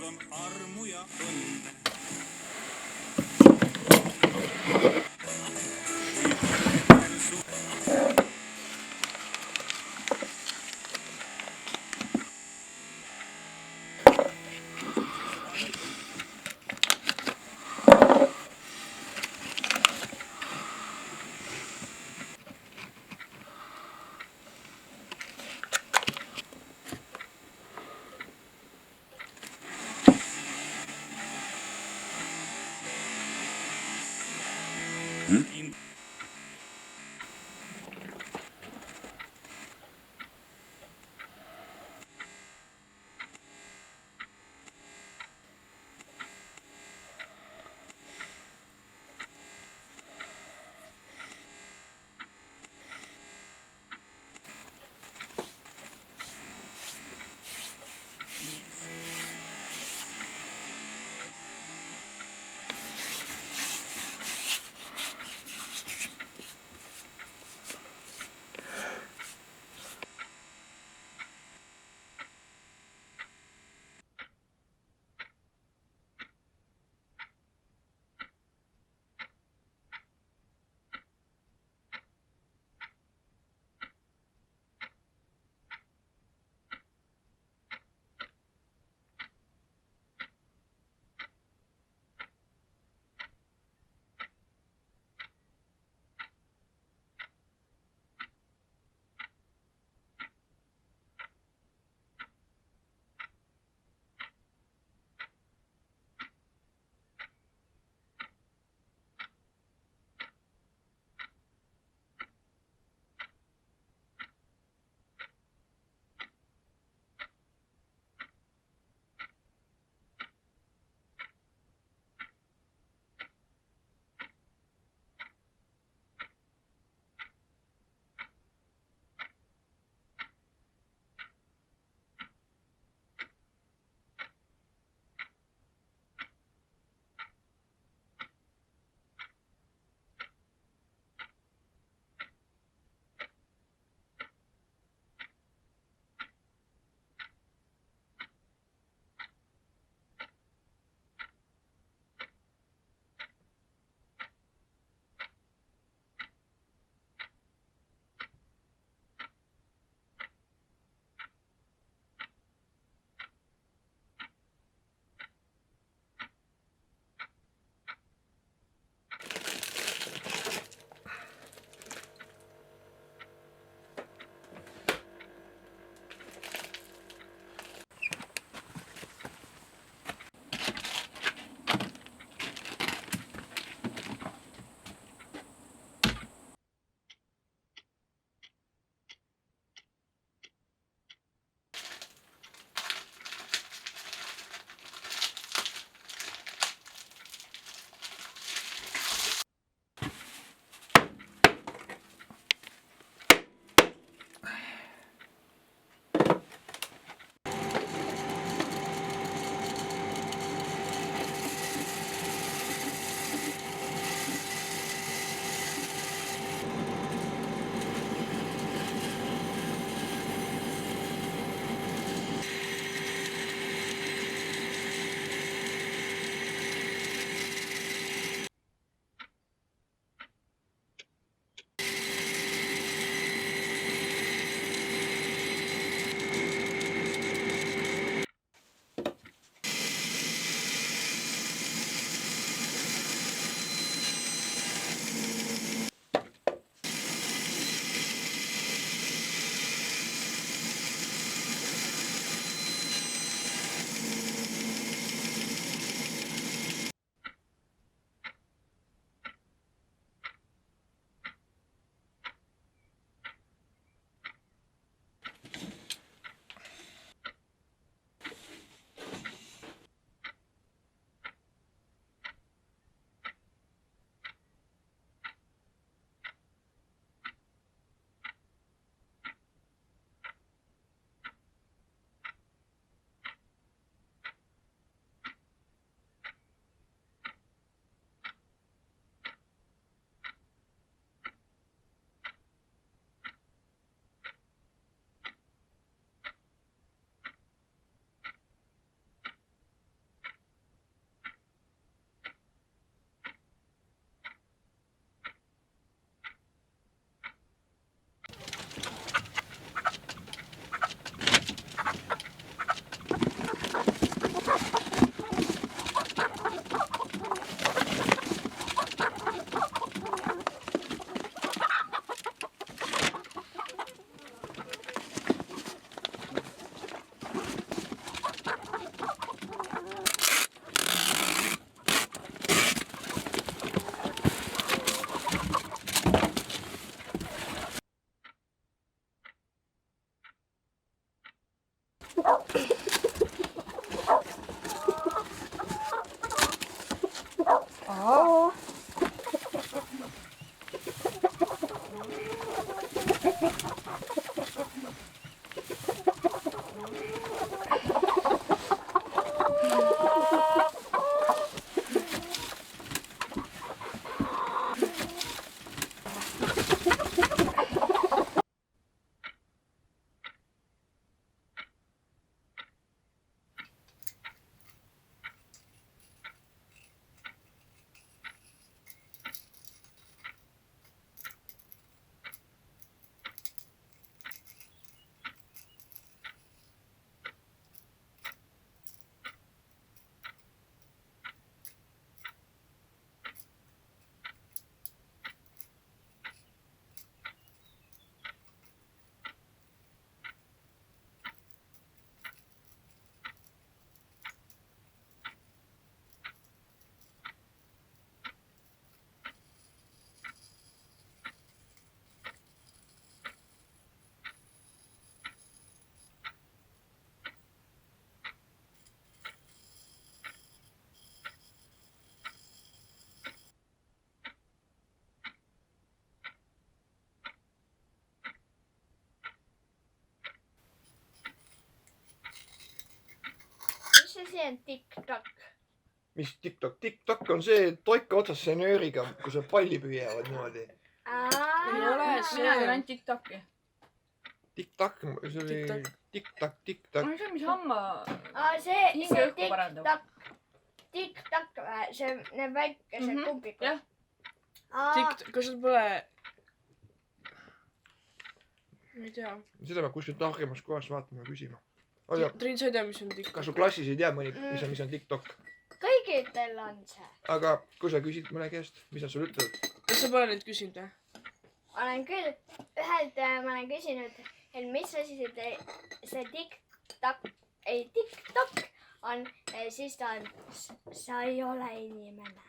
on armu ja õnne. asi on TikTok? mis TikTok? TikTok on see toika otsas senööriga, kus nad palli püüavad niimoodi. Ei ole see. mina tean ainult TikTok'i. TikTok, see oli TikTok. ma ei tea, mis hamma. see Hinge õhku parandab. TikTok, see need väikesed kumbikud. jah. Kas sul pole... Ma ei tea. Seda peab kuskilt targemast kohast vaatama ja küsima. Triin, sa ei tea, mis on TikTok? Kas su klassis ei tea mõni, mis on TikTok? Kõigidel on see. Aga kui sa küsid mõne käest, mis nad sulle ütlevad? Kas sa pole neid küsinud või? Olen küll, ühelt ma olen küsinud, et mis asi see TikTok on, siis ta on, sa ei ole inimene.